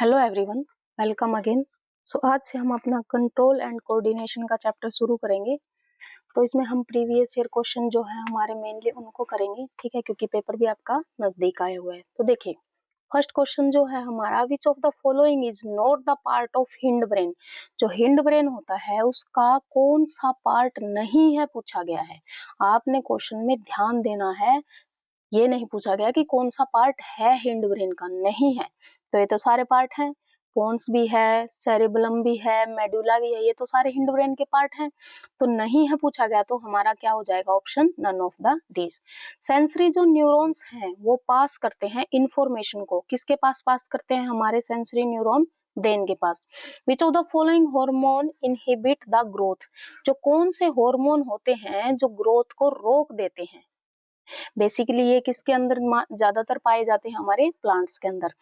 Hello everyone, welcome again. आज से हम अपना कंट्रोल एंड कोऑर्डिनेशन का चैप्टर शुरू करेंगे। तो इसमें हम प्रीवियस ईयर क्वेश्चन जो है हमारे मेनली उनको करेंगे, ठीक है, क्योंकि पेपर भी आपका नजदीक आया हुआ है। तो देखिए, फर्स्ट क्वेश्चन जो है हमारा, विच of the following is not the part of hind brain. जो हिंड ब्रेन होता है उसका कौन सा पार्ट नहीं है पूछा गया है। आपने क्वेश्चन में ध्यान देना है, ये नहीं पूछा गया कि कौन सा पार्ट है हिंड ब्रेन का, नहीं है। तो ये तो सारे पार्ट हैं, पोन्स भी है, सेरिबलम भी है, मेडुला भी है, ये तो सारे हिंड ब्रेन के पार्ट हैं। तो नहीं है पूछा गया, तो हमारा क्या हो जाएगा option, none of the this. Sensory जो न्यूरॉन्स हैं वो पास करते हैं इंफॉर्मेशन को, किसके पास पास करते हैं, हमारे सेंसरी न्यूरॉन ब्रेन के पास। Which of the following hormone inhibit the growth. जो कौन से हार्मोन होते हैं जो ग्रोथ को रोक देते हैं। बेसिकली ये किसके अंदर ज्यादातर पाए जाते हैं, हमारे प्लांट्स के अंदर।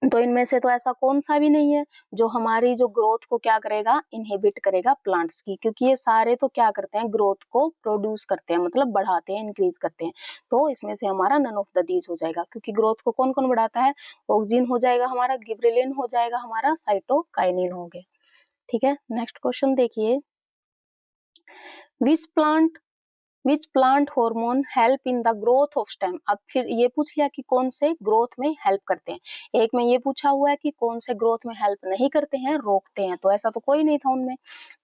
तो इनमें से तो ऐसा कौन सा भी नहीं है जो हमारी जो ग्रोथ को क्या करेगा, इनहिबिट करेगा प्लांट्स की, क्योंकि ये सारे तो क्या करते हैं, ग्रोथ को प्रोड्यूस करते हैं, मतलब बढ़ाते हैं, इंक्रीज करते हैं। तो इसमें से हमारा नन ऑफ द दीज हो जाएगा, क्योंकि ग्रोथ को कौन कौन बढ़ाता है, ऑक्सिन हो जाएगा हमारा, गिबरेलिन हो जाएगा हमारा, साइटोकाइनिन हो गए। ठीक है, नेक्स्ट क्वेश्चन देखिए, which plant hormone help in the growth of stem. अब फिर ये पूछ लिया कि कौन से ग्रोथ में हेल्प करते हैं। एक में ये पूछा हुआ है कि कौन से ग्रोथ में हेल्प नहीं करते हैं, रोकते हैं। तो ऐसा तो कोई नहीं था उनमें।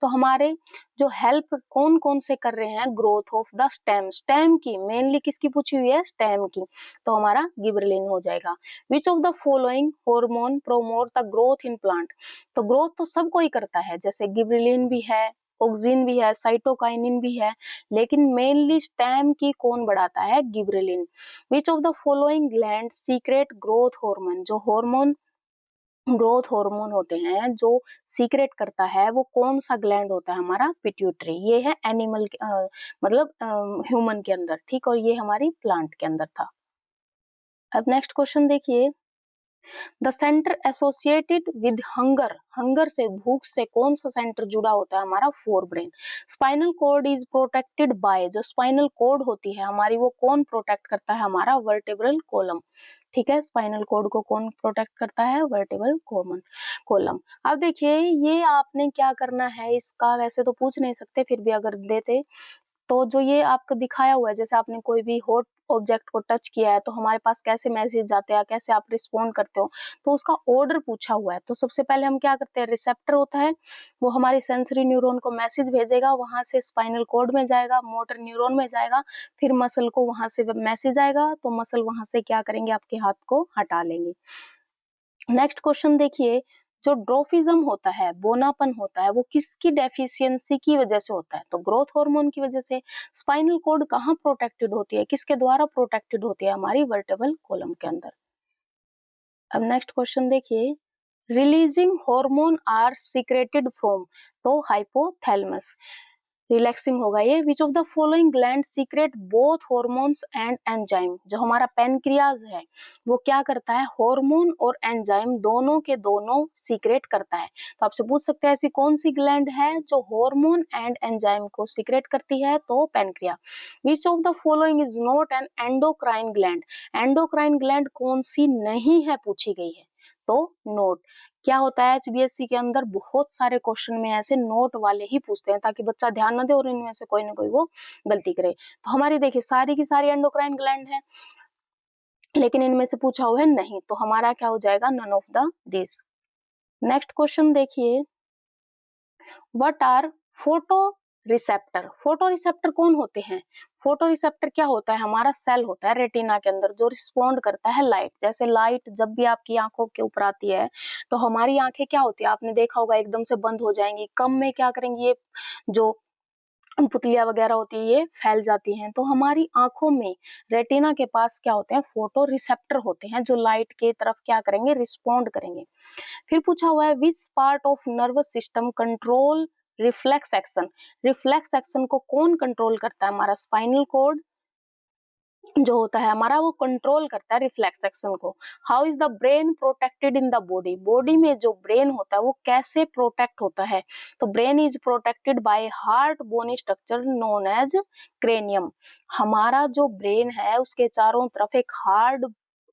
तो हमारे जो हेल्प कौन कौन से कर रहे हैं, growth of the stem, stem की मेनली किसकी पूछी हुई है, स्टेम की। तो हमारा गिबरेलिन हो जाएगा। विच of the following hormone promote the growth in plant. तो ग्रोथ तो सब कोई करता है, जैसे गिबरेलिन भी है, ऑक्सिन भी है, साइटोकाइनिन भी है, लेकिन मेनली स्टेम की कौन बढ़ाता है, gibberellin. Which of the following gland secret growth hormone. जो हार्मोन ग्रोथ हार्मोन होते हैं जो सीक्रेट करता है, वो कौन सा ग्लैंड होता है, हमारा पिट्यूटरी। ये है एनिमल मतलब ह्यूमन के अंदर, ठीक, और ये हमारी प्लांट के अंदर था। अब नेक्स्ट क्वेश्चन देखिए, the centre associated with hunger, hunger से, भूख से कौन सा सेंटर जुड़ा होता है, हमारा fore brain. Spinal cord is protected by, जो स्पाइनल कॉर्ड होती है हमारी, वो कौन प्रोटेक्ट करता है, हमारा वर्टेब्रल कॉलम। ठीक है, स्पाइनल कॉर्ड को कौन प्रोटेक्ट करता है, वर्टेब्रल कॉलम। अब देखिए, ये आपने क्या करना है, इसका वैसे तो पूछ नहीं सकते, फिर भी अगर देते तो जो ये आपको दिखाया हुआ है, जैसे आपने कोई भी हॉट ऑब्जेक्ट को टच किया है तो हमारे पास कैसे मैसेज जाते हैं, कैसे आप रिस्पॉन्ड करते हो, तो उसका ऑर्डर पूछा हुआ है। तो सबसे पहले हम क्या करते हैं, रिसेप्टर होता है, वो हमारी सेंसरी न्यूरॉन को मैसेज भेजेगा, वहां से स्पाइनल कॉर्ड में जाएगा, मोटर न्यूरॉन में जाएगा, फिर मसल को वहां से मैसेज आएगा, तो मसल वहां से क्या करेंगे, आपके हाथ को हटा लेंगे। नेक्स्ट क्वेश्चन देखिए, जो ड्रोफिज्म होता है, बोनापन होता है, वो किसकी डेफिशिएंसी की वजह से होता है, तो ग्रोथ हार्मोन की वजह से। स्पाइनल कॉर्ड कहाँ प्रोटेक्टेड होती है, किसके द्वारा प्रोटेक्टेड होती है, हमारी वर्टेब्रल कॉलम के अंदर। अब नेक्स्ट क्वेश्चन देखिए, releasing hormone are secreted from, तो हाइपोथैलेमस, रिलैक्सिंग होगा ये। Which of the following gland secrete both hormones and enzyme. जो हमारा पेनक्रियाज है वो क्या करता है, हार्मोन और एंजाइम दोनों के दोनों सीक्रेट करता है। तो आपसे पूछ सकते हैं ऐसी कौन सी ग्लैंड है जो हार्मोन एंड एंजाइम को सीक्रेट करती है, तो pancreas. Which of the following is not an endocrine gland. Endocrine gland कौन सी नहीं है पूछी गई है, तो नोट। क्या होता है, एचबीएससी के अंदर बहुत सारे क्वेश्चन में ऐसे नोट वाले ही पूछते हैं, ताकि बच्चा ध्यान न दे और इनमें से कोई ना कोई वो गलती करे। तो हमारी देखिए सारी की सारी एंडोक्राइन ग्लैंड है, लेकिन इनमें से पूछा हुआ है नहीं, तो हमारा क्या हो जाएगा, none of the this. Next question देखिए, what are photo receptor. Photo receptor कौन होते हैं, फोटो रिसेप्टर क्या होता है, हमारा सेल होता है रेटिना के अंदर जो रिस्पोंड करता है लाइट। जैसे लाइट जब भी आपकी आंखों के ऊपर आती है तो हमारी आंखें क्या होती है, आपने देखा होगा एकदम से बंद हो जाएंगी, कम में क्या करेंगी, ये जो पुतलियां वगैरह होती है ये फैल जाती हैं। तो हमारी आंखों में रेटिना के पास क्या होते हैं, फोटो रिसेप्टर होते हैं जो लाइट के तरफ क्या करेंगे, रिस्पोंड करेंगे। फिर पूछा हुआ है, which part of nervous system control reflex action. Reflex action को कौन कंट्रोल करता है, हमारा स्पाइनल कॉर्ड जो होता है हमारा, वो कंट्रोल करता है रिफ्लेक्स एक्शन को। How is the brain protected in the body. Body में जो ब्रेन होता है वो कैसे प्रोटेक्ट होता है, तो brain is protected by hard bony structure known as cranium. हमारा जो ब्रेन है उसके चारों तरफ एक हार्ड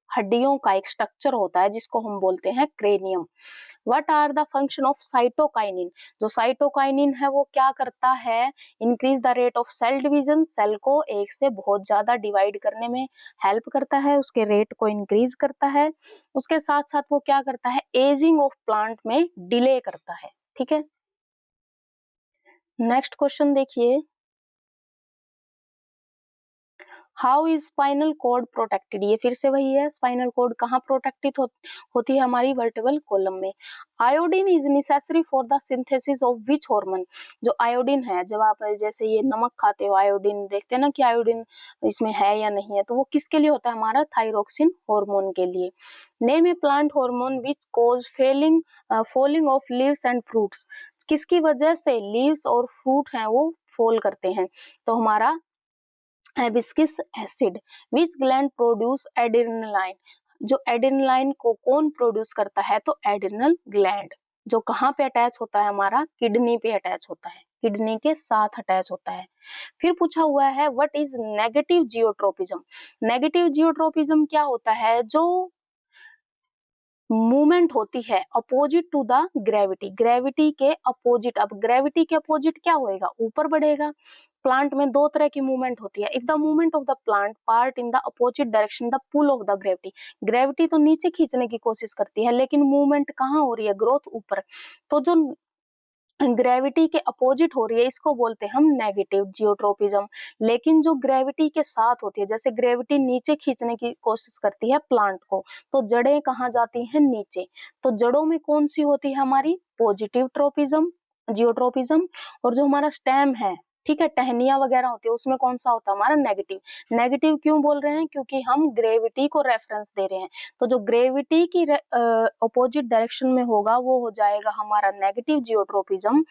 हड्डियों का एक स्ट्रक्चर होता है जिसको हम बोलते हैं cranium. What are the function of cytokinin? जो साइटोकाइनिन है वो क्या करता है? Increase the rate of cell division, cell को एक से बहुत ज्यादा डिवाइड करने में हेल्प करता है, उसके रेट को इंक्रीज करता है। उसके साथ साथ वो क्या करता है? एजिंग ऑफ प्लांट में डिले करता है। ठीक है, नेक्स्ट क्वेश्चन देखिए, how is spinal cord protected? ये फिर से वही है, स्पाइनल कॉर्ड कहाँ प्रोटेक्टेड होती है? हमारी वर्टिबल कॉलम में। Iodine is necessary for the synthesis of which hormone? जो आयोडीन है, जब आप जैसे ये नमक खाते हो, आयोडीन देखते हैं ना कि आयोडीन इसमें है या नहीं है, तो वो किसके लिए होता है? हमारा थायरोक्सिन हार्मोन के लिए। Name A plant hormone which cause falling of leaves and fruits? किसकी वजह से लीव्स और फ्रूट हैं वो फॉल करते हैं? तो हमारा हिबिस्कस एसिड। विच ग्लैंड प्रोड्यूस एड्रेनलाइन? जो एड्रेनलाइन को कौन प्रोड्यूस करता है? तो एड्रेनल ग्लैंड, जो कहाँ पे अटैच होता है? हमारा किडनी पे अटैच होता है, किडनी के साथ अटैच होता है। फिर पूछा हुआ है what is negative geotropism? Negative geotropism क्या होता है? जो मूवमेंट होती है opposite to the gravity, gravity के अपोजिट। अब ग्रेविटी के अपोजिट क्या होएगा? ऊपर बढ़ेगा। प्लांट में दो तरह की मूवमेंट होती है। If the movement of the plant part in the opposite direction the pull of the gravity, gravity तो नीचे खींचने की कोशिश करती है, लेकिन मूवमेंट कहाँ हो रही है? ग्रोथ ऊपर। तो जो ग्रेविटी के अपोजिट हो रही है इसको बोलते हैं हम नेगेटिव जियोट्रोपिज्म। लेकिन जो ग्रेविटी के साथ होती है, जैसे ग्रेविटी नीचे खींचने की कोशिश करती है प्लांट को, तो जड़ें कहाँ जाती हैं? नीचे। तो जड़ों में कौन सी होती है? हमारी पॉजिटिव ट्रोपिज्म, जियोट्रोपिज्म। और जो हमारा स्टेम है, ठीक है, टहनियां वगैरह होती है, उसमें कौन सा होता है? हमारा नेगेटिव। नेगेटिव क्यों बोल रहे हैं? क्योंकि हम ग्रेविटी को रेफरेंस दे रहे हैं। तो जो ग्रेविटी की अपोजिट डायरेक्शन में होगा वो हो जाएगा हमारा नेगेटिव जियोट्रोपिज्म।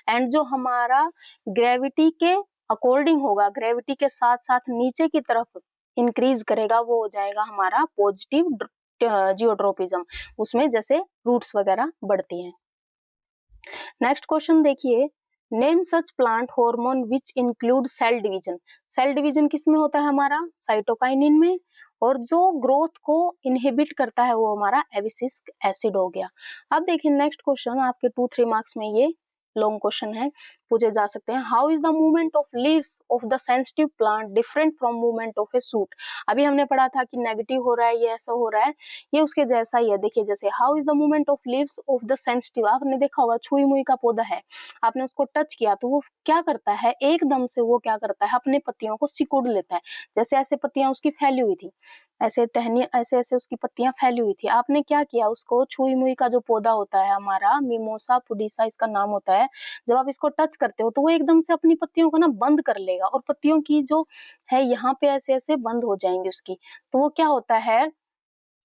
एंड जो हमारा ग्रेविटी के अकॉर्डिंग होगा, ग्रेविटी के साथ साथ नीचे की तरफ इंक्रीज करेगा, वो हो जाएगा हमारा पॉजिटिव जियोट्रोपिज्म। उसमें जैसे रूट्स वगैरह बढ़ती हैं। नेक्स्ट क्वेश्चन देखिए, name such plant hormone which include cell division? Cell division किस में होता है? हमारा साइटोकाइनिन में। और जो ग्रोथ को इनहिबिट करता है वो हमारा एबिसिक एसिड हो गया। अब देखिए नेक्स्ट क्वेश्चन, आपके 2-3 मार्क्स में ये लॉन्ग क्वेश्चन है, पूछे जा सकते हैं। How is the movement of leaves of the sensitive plant different from movement of A suit? अभी हमने पढ़ा था कि नेगेटिव हो रहा है, ये ऐसा हो रहा है, ये उसके जैसा ही है। देखिए जैसे how is the movement of leaves of the sensitive, आपने देखा होगा छुई मुई का पौधा है, आपने उसको टच किया तो वो क्या करता है? एकदम से वो क्या करता है? अपने पत्तियों को सिकुड़ लेता है। जैसे ऐसे पत्तियां उसकी फैली हुई थी, ऐसे टहनी ऐसे ऐसे उसकी पत्तियां फैली हुई थी, आपने क्या किया? उसको छुई मुई का जो पौधा होता है हमारा, मिमोसा पुडीसा इसका नाम होता है, जब आप इसको टच करते हो तो वो एकदम से अपनी पत्तियों को ना बंद कर लेगा, और पत्तियों की जो है यहाँ पे ऐसे ऐसे बंद हो जाएंगी उसकी। तो वो क्या होता है?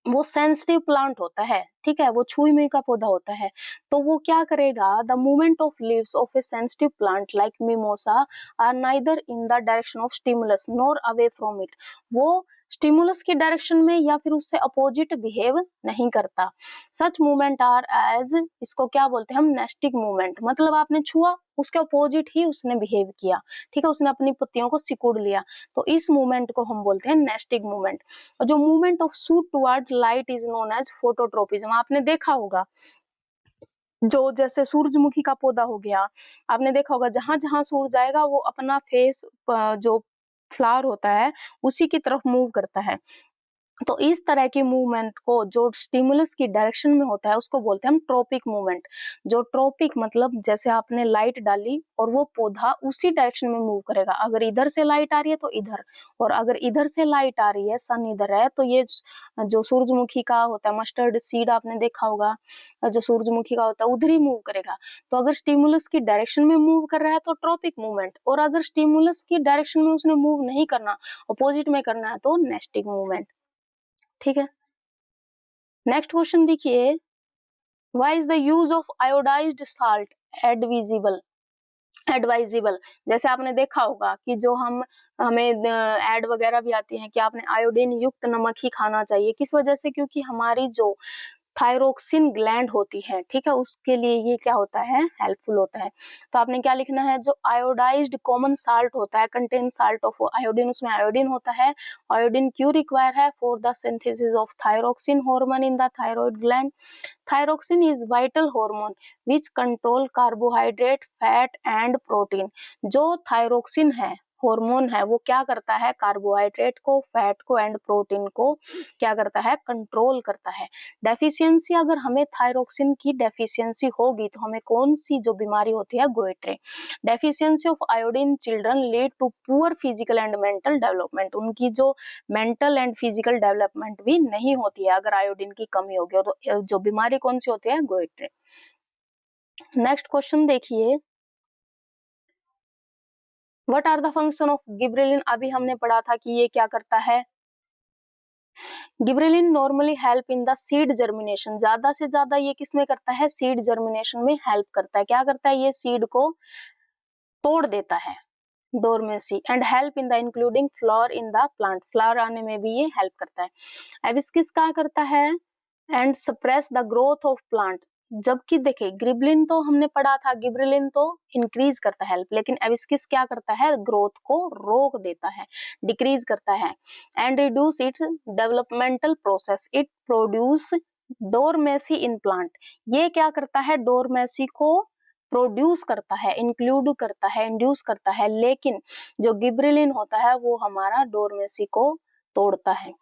वो सेंसिटिव प्लांट होता है, ठीक है, वो छुई मुई का पौधा होता है। तो वो क्या करेगा? The movement of leaves of a sensitive plant like mimosa are neither in the direction of stimulus nor away from it. वो स्टिमुलस की डायरेक्शन में या फिर उससे अपोजिट बिहेव नहीं करता। सच मूवमेंट आर एज, इसको क्या बोलते हैं हम? Nastic movement. मतलब आपने छुआ, उसके अपोजिट ही उसने बिहेव किया, ठीक है, उसने अपनी पत्तियों को सिकुड़ लिया, तो इस मूवमेंट को हम बोलते हैं नेस्टिक मूवमेंट। और जो movement of shoot towards light is known as phototropism. आपने देखा होगा जो जैसे सूरजमुखी का पौधा हो गया, आपने देखा होगा जहां जहां सूरज जाएगा वो अपना फेस जो फ्लावर होता है उसी की तरफ मूव करता है। तो इस तरह की मूवमेंट को जो स्टिमुलस की डायरेक्शन में होता है उसको बोलते हैं हम ट्रोपिक मूवमेंट। जो ट्रोपिक मतलब जैसे आपने लाइट डाली और वो पौधा उसी डायरेक्शन में मूव करेगा। अगर इधर से लाइट आ रही है तो इधर, और अगर इधर से लाइट आ रही है, सन इधर है, तो ये जो सूरजमुखी का होता है मस्टर्ड सीड आपने देखा होगा, जो सूरजमुखी का होता है उधर ही मूव करेगा। तो अगर स्टिमुलस की डायरेक्शन में मूव कर रहा है तो ट्रोपिक मूवमेंट, और अगर स्टिमुलस की डायरेक्शन में उसने मूव नहीं करना, अपोजिट में करना है, तो नेस्टिक मूवमेंट। ठीक है, नेक्स्ट क्वेश्चन देखिए, why is the use of iodised salt advisable advisable? जैसे आपने देखा होगा कि जो हमें एड वगैरह भी आती है कि आपने आयोडीन युक्त नमक ही खाना चाहिए। किस वजह से? क्योंकि हमारी जो थायरोक्सिन ग्लैंड होती है, ठीक है, उसके लिए ये क्या होता है, हेल्पफुल होता है। तो आपने क्या लिखना है, जो आयोडाइज्ड कॉमन साल्ट होता है, कंटेन साल्ट ऑफ आयोडीन, उसमें आयोडीन होता है। आयोडीन क्यों रिक्वायर है, for the synthesis of thyroxine hormone in the thyroid gland. Thyroxine is vital hormone which control carbohydrate, fat and protein. जो थायरोक्सिन है, hormone है, वो क्या करता है, कार्बोहाइड्रेट को, फैट को एंड प्रोटीन को क्या करता है, कंट्रोल करता है। डेफिशिएंसी, अगर हमें थायरोक्सिन की डेफिशिएंसी होगी तो हमें कौन सी जो बीमारी होती है, goitre. Deficiency of iodine children lead to poor physical and mental development. उनकी जो मेंटल एंड फिजिकल डेवलपमेंट भी नहीं होती है अगर आयोडीन की कमी होगी। तो जो बीमारी कौन सी होती है, गोइट्रे। नेक्स्ट क्वेश्चन देखिए, what are the function of gibberellin. अभी हमने पढ़ा था कि ये क्या करता है, gibberellin normally help in the seed germination. ज्यादा से ज्यादा ये किसमें करता है, सीड जर्मिनेशन में हेल्प करता है। क्या करता है, ये सीड को तोड़ देता है, dormancy, and help in the including flower in the plant. Flower आने में भी ये हेल्प करता है। एबिस्किस क्या करता है, and suppress the growth of plant. जबकि देखिए गिबरेलिन तो हमने पढ़ा था, गिबरेलिन तो इंक्रीज करता है हेल्प, लेकिन एबिस्किस क्या करता है, ग्रोथ को रोक देता है, डिक्रीज करता है। And reduce its developmental process, it produce dormancy in plant. ये क्या करता है, डोरमेसी को प्रोड्यूस करता है, इंक्लूड करता है, इंड्यूस करता है, लेकिन जो गिबरेलिन होता है वो हमारा डोरमेसी को तोड़ता है।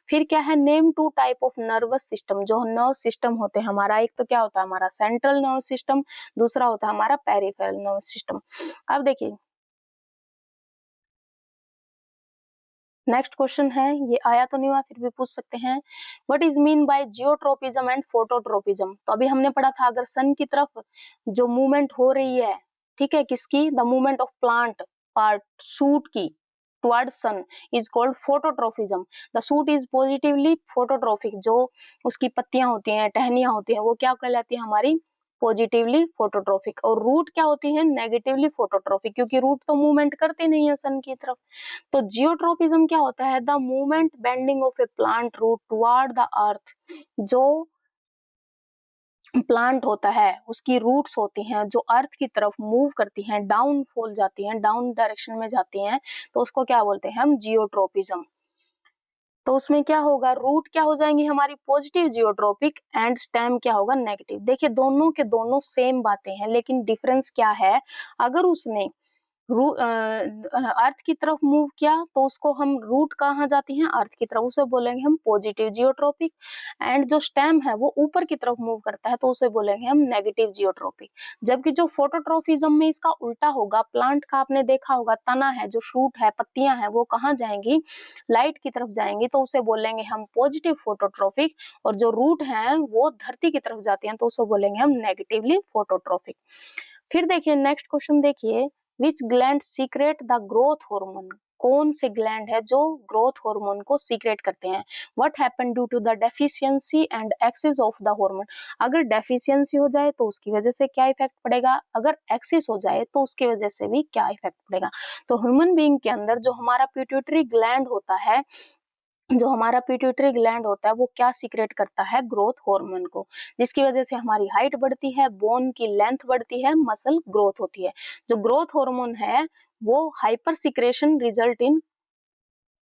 फिर क्या है, name two type of nervous system. जो नर्व सिस्टम होते हैं हमारा, एक तो क्या होता है हमारा सेंट्रल नर्व सिस्टम, दूसरा होता है हमारा पेरिफेरल नर्व सिस्टम। अब देखिए नेक्स्ट क्वेश्चन है, ये आया तो नहीं हुआ फिर भी पूछ सकते हैं, what is mean by geotropism and phototropism. तो अभी हमने पढ़ा था, अगर सन की तरफ जो मूवमेंट हो रही है, ठीक है, किसकी, the movement of plant part, shoot की towards sun is called phototropism. The shoot is positively phototrophic. जो उसकी पत्तियां होती हैं, टहनियां होती हैं, वो क्या कहलाती है हमारी, पॉजिटिवली फोटोट्रोफिक। और रूट क्या होती है, नेगेटिवली फोटोट्रोफिक, क्योंकि रूट तो मूवमेंट करते नहीं है सन की तरफ। तो जियोट्रोपिज्म क्या होता है, the movement bending of a plant root toward the earth. जो प्लांट होता है उसकी रूट्स होती हैं जो अर्थ की तरफ मूव करती हैं, डाउन फॉल जाती हैं, डाउन डायरेक्शन में जाती हैं, तो उसको क्या बोलते हैं हम, जियोट्रोपिज्म। तो उसमें क्या होगा, रूट क्या हो जाएंगी हमारी पॉजिटिव जियोट्रोपिक, एंड स्टेम क्या होगा, नेगेटिव। देखिए दोनों के दोनों सेम बातें हैं, लेकिन डिफरेंस क्या है, अगर उसने अर्थ की तरफ मूव किया तो उसको हम, रूट कहाँ जाती हैं, अर्थ की तरफ, उसे बोलेंगे हम पॉजिटिव जियोट्रोपिक। एंड जो स्टेम है वो ऊपर की तरफ मूव करता है तो उसे बोलेंगे हम नेगेटिव जियोट्रोपिक। जबकि जो फोटोट्रोफिज्म में इसका उल्टा होगा, प्लांट का आपने देखा होगा, तना है, जो शूट है, पत्तियां हैं, वो कहाँ जाएंगी, लाइट की तरफ जाएंगी, तो उसे बोलेंगे हम पॉजिटिव फोटोट्रोपिक। और जो रूट है वो धरती की तरफ जाती हैं तो उसे बोलेंगे हम नेगेटिवली फोटोट्रोपिक। फिर देखिए नेक्स्ट क्वेश्चन देखिए, विच gland secret the growth hormone. कौन से ग्लैंड है जो ग्रोथ हार्मोन को सीक्रेट करते हैं। What happen due to the deficiency and excess of the hormone. अगर डेफिशिएंसी हो जाए तो उसकी वजह से क्या इफेक्ट पड़ेगा, अगर एक्सेस हो जाए तो उसकी वजह से भी क्या इफेक्ट पड़ेगा। तो ह्यूमन बीइंग के अंदर जो हमारा पिट्यूटरी ग्लैंड होता है, जो हमारा पिट्यूटरी ग्लैंड होता है वो क्या सीक्रेट करता है, ग्रोथ हार्मोन को, जिसकी वजह से हमारी हाइट बढ़ती है, बोन की लेंथ बढ़ती है, मसल ग्रोथ होती है। जो ग्रोथ हार्मोन है वो हाइपर सिक्रेशन रिजल्ट इन,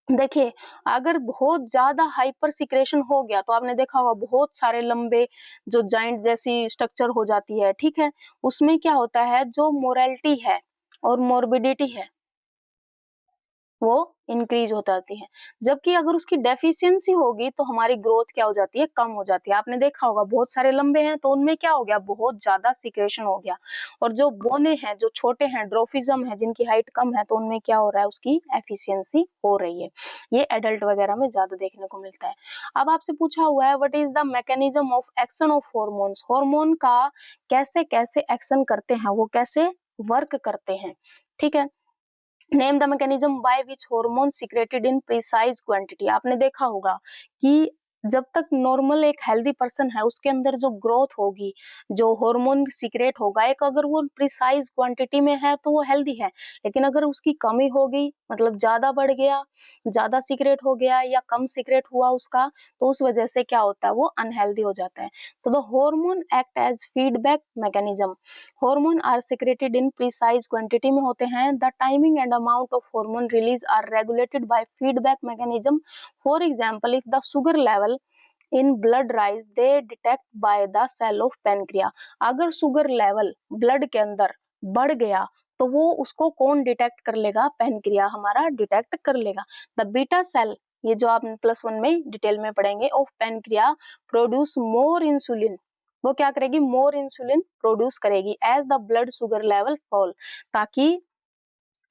देखिए अगर बहुत ज्यादा हाइपर सिक्रेशन हो गया तो आपने देखा होगा बहुत सारे लंबे जो जॉइंट जैसी स्ट्रक्चर हो जाती है, ठीक है, उसमें क्या होता है, जो मोरालिटी है और मोर्बिडिटी है वो इंक्रीज हो जाती है। जबकि अगर उसकी डेफिशिएंसी होगी तो हमारी ग्रोथ क्या हो जाती है, कम हो जाती है। आपने देखा होगा बहुत सारे लंबे हैं तो उनमें क्या हो गया, बहुत ज्यादा सिक्रेशन हो गया। और जो बोने हैं, जो छोटे हैं, ड्रोफिज्म है, जिनकी हाइट कम है, तो उनमें क्या हो रहा है, उसकी एफिशिएंसी हो रही है। ये एडल्ट वगैरह में ज्यादा देखने को मिलता है। अब आपसे पूछा हुआ है, what is the mechanism of action of hormones. Hormone का कैसे कैसे एक्शन करते हैं, वो कैसे वर्क करते हैं, ठीक है। Name the mechanism by which hormone secreted in precise quantity. आपने देखा होगा कि जब तक नॉर्मल एक हेल्दी पर्सन है उसके अंदर जो ग्रोथ होगी, जो हार्मोन सीक्रेट होगा, एक अगर वो प्रिसाइज क्वांटिटी में है तो वो हेल्दी है। लेकिन अगर उसकी कमी हो गई, मतलब ज्यादा बढ़ गया, ज्यादा सीक्रेट हो गया या कम सीक्रेट हुआ उसका, तो उस वजह से क्या होता है, वो अनहेल्दी हो जाता है। तो the hormone act as feedback mechanism. Hormone are secreted in precise quantity में होते हैं। The timing and amount of hormone release are regulated by feedback mechanism. For example, if the sugar level in blood rise, they detect by the cell of pancreas। अगर sugar level blood के अंदर बढ़ गया तो वो उसको कौन detect कर लेगा, पेनक्रिया हमारा डिटेक्ट कर लेगा। द बीटा सेल, ये जो आप +1 में डिटेल में पढ़ेंगे, of pancreas produce more insulin. वो क्या करेगी, मोर इंसुलिन प्रोड्यूस करेगी as the blood sugar level fall. ताकि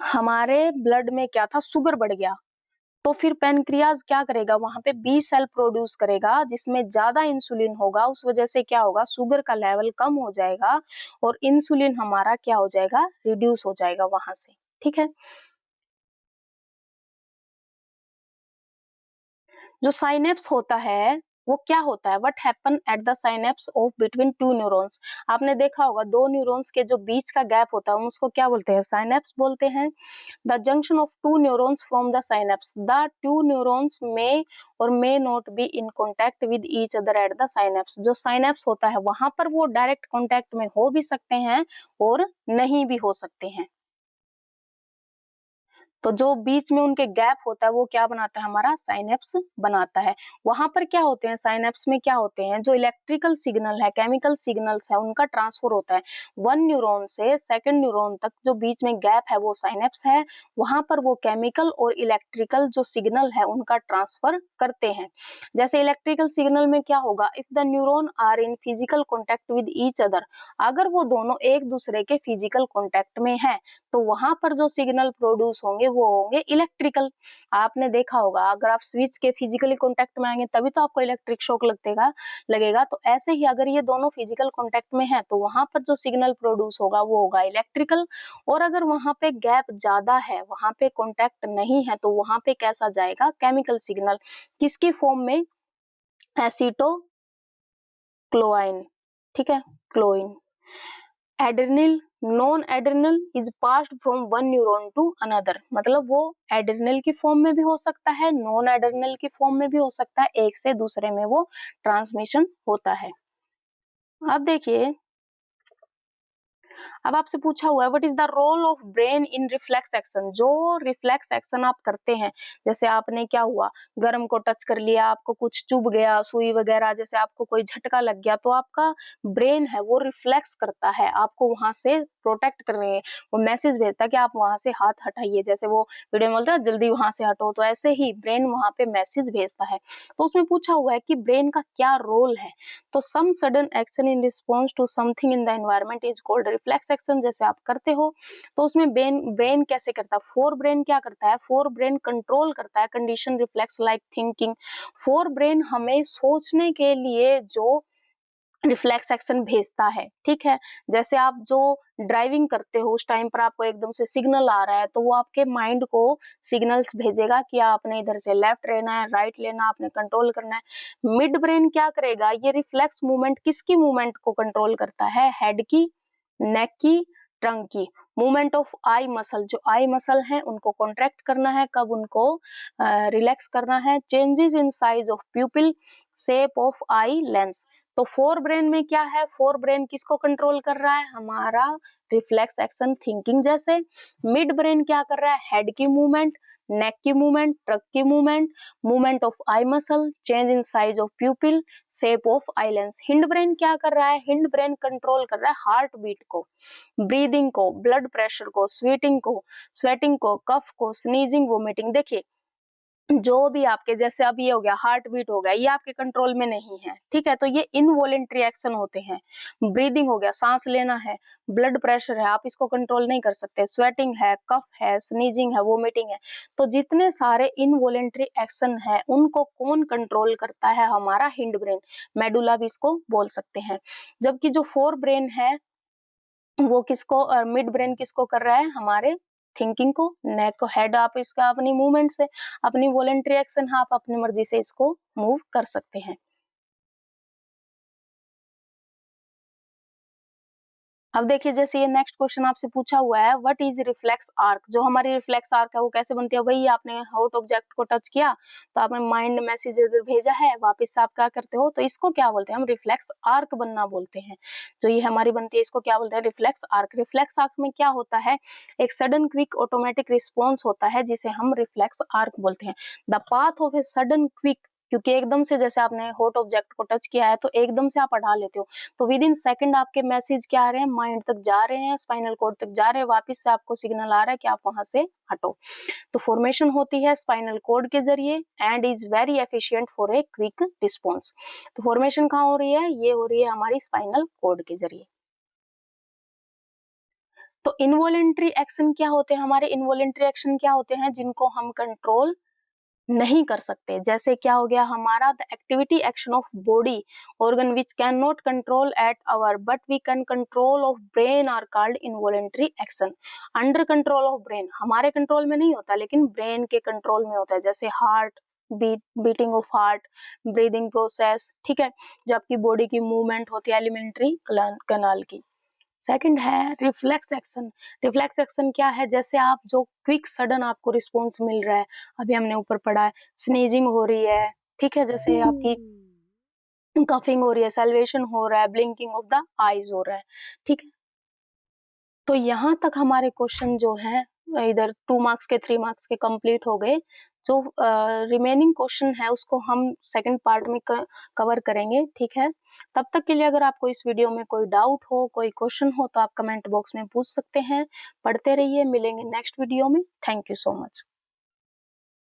हमारे ब्लड में क्या था, शुगर बढ़ गया, तो फिर पेनक्रियाज क्या करेगा, वहां पे बी सेल प्रोड्यूस करेगा जिसमें ज्यादा इंसुलिन होगा। उस वजह से क्या होगा, शुगर का लेवल कम हो जाएगा और इंसुलिन हमारा क्या हो जाएगा, रिड्यूस हो जाएगा वहां से। ठीक है। जो साइनेप्स होता है वो क्या होता है, what happen at the synapse of between two neurons. आपने देखा होगा दो न्यूरॉन्स के जो बीच का गैप होता है उसको क्या बोलते हैं, साइनेप्स बोलते हैं। The junction of two neurons from the synapse. The two neurons may or may not be in contact with each other at the synapse। जो synapse होता है वहां पर वो डायरेक्ट कांटेक्ट में हो भी सकते हैं और नहीं भी हो सकते हैं। तो जो बीच में उनके गैप होता है वो क्या बनाता है, हमारा साइनेप्स बनाता है। वहां पर क्या होते हैं, साइनेप्स में क्या होते हैं, जो इलेक्ट्रिकल सिग्नल है, केमिकल सिग्नल्स है, उनका ट्रांसफर होता है वन न्यूरॉन से सेकंड न्यूरॉन तक। जो बीच में गैप है वो साइनेप्स है, वहां पर वो केमिकल और इलेक्ट्रिकल जो सिग्नल है उनका ट्रांसफर करते हैं। जैसे इलेक्ट्रिकल सिग्नल में क्या होगा, if the neuron are in physical contact with each other, अगर वो दोनों एक दूसरे के फिजिकल कॉन्टेक्ट में है तो वहां पर जो सिग्नल प्रोड्यूस होंगे वो होंगे इलेक्ट्रिकल। आपने देखा होगा अगर आप स्विच के फिजिकली कांटेक्ट में आएंगे तभी तो आपको इलेक्ट्रिक शॉक लगेगा। तो ऐसे ही अगर ये दोनों फिजिकल कांटेक्ट में है तो वहां पर जो सिग्नल प्रोड्यूस होगा वो होगा इलेक्ट्रिकल। और अगर वहां पे गैप ज्यादा है, वहां पे कांटेक्ट नहीं है, तो वहां पे कैसा जाएगा, केमिकल सिग्नल। किसकी फॉर्म में, एसीटो क्लोआइन। ठीक है, choline. Adrenal, non adrenal is passed from one neuron to another. मतलब वो एड्रेनल की फॉर्म में भी हो सकता है, नॉन एड्रेनल की फॉर्म में भी हो सकता है, एक से दूसरे में वो ट्रांसमिशन होता है। अब देखिए, अब आपसे पूछा हुआ है what is the role of brain in reflex action. जो रिफ्लेक्स एक्शन आप करते हैं, जैसे आपने क्या हुआ, गर्म को टच कर लिया, आपको कुछ चुभ गया, सुई वगैरह, जैसे आपको कोई झटका लग गया, तो आपका ब्रेन है वो रिफ्लेक्स करता है आपको वहां से प्रोटेक्ट करने, वो मैसेज भेजता है कि आप वहां से हाथ हटाइए। जैसे वो वीडियो में बोलता है जल्दी वहां से हटो, तो ऐसे ही ब्रेन वहां पे मैसेज भेजता है। तो उसमें पूछा हुआ है कि ब्रेन का क्या रोल है। तो some sudden action in response to something in the environment is called reflex action. जैसे आप करते हो तो उसमें ब्रेन कैसे करता है, फोर ब्रेन क्या करता है, फोर ब्रेन कंट्रोल करता है condition reflex like thinking. Fore brain हमें सोचने के लिए जो रिफ्लेक्स एक्शन भेजता है। ठीक है, जैसे आप जो ड्राइविंग करते हो उस टाइम पर आपको एकदम से सिग्नल आ रहा है तो वो आपके माइंड को सिग्नल्स भेजेगा कि आपने इधर से लेफ्ट लेना है, राइट लेना, आपने कंट्रोल करना है। मिड ब्रेन क्या करेगा, ये रिफ्लेक्स मूवमेंट किसकी मूवमेंट को कंट्रोल करता है, हेड की, नेक की, टंग की। मूवमेंट ऑफ आई मसल, जो आई मसल है उनको कॉन्ट्रैक्ट करना है, कब उनको रिलैक्स करना है। Changes in size of प्यूपिल, shape of eye lens. तो फोर ब्रेन में क्या है, फोर ब्रेन किसको कंट्रोल कर रहा है, हमारा रिफ्लेक्स एक्शन थिंकिंग। जैसे मिड ब्रेन क्या कर रहा है, हेड की मूवमेंट, नेक की मूवमेंट, ट्रक की movement, movement of I muscle, change in size of प्यूपिल, shape of eye lens. Hind brain क्या कर रहा है, हिंड ब्रेन कंट्रोल कर रहा है हार्ट बीट को, ब्रीदिंग को, ब्लड प्रेशर को, स्वेटिंग को, कफ को, स्नीजिंग, वोमिटिंग। देखिए जो भी आपके, जैसे अब ये हो गया हार्ट बीट हो गया, ये आपके कंट्रोल में नहीं है। ठीक है, तो ये इनवॉलेंट्री एक्शन होते हैं। ब्रीदिंग हो गया, सांस लेना है, ब्लड प्रेशर है, आप इसको कंट्रोल नहीं कर सकते, स्वेटिंग है, कफ है, स्नीजिंग है, वोमिटिंग है। तो जितने सारे इनवॉलेंट्री एक्शन है उनको कौन कंट्रोल करता है, हमारा हिंड ब्रेन, मेडुला भी इसको बोल सकते हैं। जबकि जो फोर ब्रेन है वो किसको, मिड ब्रेन किसको कर रहा है, हमारे थिंकिंग को, नेक को, हेड आप इसका अपनी मूवमेंट से, अपनी वॉलेंट्री एक्शन आप अपनी मर्जी से इसको मूव कर सकते हैं। अब देखिए जैसे ये नेक्स्ट क्वेश्चन आपसे पूछा हुआ है, व्हाट इज रिफ्लेक्स आर्क। जो हमारी रिफ्लेक्स आर्क है वो कैसे बनती है, वही आपने हॉट ऑब्जेक्ट को टच किया तो आपने माइंड मैसेज इधर भेजा है, वापस से आप क्या करते हो, तो इसको क्या बोलते हैं, हम रिफ्लेक्स आर्क बनना बोलते हैं। जो ये हमारी बनती है इसको क्या बोलते हैं, रिफ्लेक्स आर्क। रिफ्लेक्स आर्क में क्या होता है, एक सडन क्विक ऑटोमेटिक रिस्पॉन्स होता है जिसे हम रिफ्लेक्स आर्क बोलते हैं। The path of a sudden quick, क्योंकि एकदम से जैसे आपने हॉट ऑब्जेक्ट को टच किया है तो एकदम से आप हटा लेते हो, तो विद इन सेकंड आपके मैसेज क्या आ रहे हैं, माइंड तक जा रहे हैं, स्पाइनल कॉर्ड तक जा रहे हैं, वापस से आपको सिग्नल आ रहा है कि आप वहां से हटो। तो फॉर्मेशन होती है स्पाइनल कॉर्ड के जरिए and is very efficient for a quick response. तो फॉर्मेशन कहाँ हो रही है, ये हो रही है हमारी स्पाइनल कॉर्ड के जरिए। तो इनवॉलेंट्री एक्शन क्या होते हैं, हमारे इनवॉलेंट्री एक्शन क्या होते हैं, जिनको हम कंट्रोल नहीं कर सकते। जैसे क्या हो गया हमारा, the activity action of body organ which cannot control at our but we can control of brain are called involuntary action। Under control of brain, हमारे कंट्रोल में नहीं होता लेकिन ब्रेन के कंट्रोल में होता है, जैसे heart beating of heart, breathing process, ठीक है, जो आपकी बॉडी की मूवमेंट होती है एलिमेंट्री कनाल की। सेकंड है रिफ्लेक्स एक्शन। रिफ्लेक्स एक्शन क्या है, जैसे आप जो क्विक सडन आपको रिस्पॉन्स मिल रहा है, अभी हमने ऊपर पढ़ा है स्नीजिंग हो रही है, ठीक है, जैसे आपकी कफिंग हो रही है, सैल्वेशन हो रहा है, ब्लिंकिंग ऑफ द आईज हो रहा है, ठीक है। तो यहाँ तक हमारे क्वेश्चन जो है इधर 2 मार्क्स के 3 मार्क्स के कंप्लीट हो गए। जो रिमेनिंग क्वेश्चन है उसको हम सेकंड पार्ट में कवर करेंगे, ठीक है। तब तक के लिए अगर आपको इस वीडियो में कोई डाउट हो, कोई क्वेश्चन हो तो आप कमेंट बॉक्स में पूछ सकते हैं। पढ़ते रहिए, मिलेंगे नेक्स्ट वीडियो में। Thank you so much.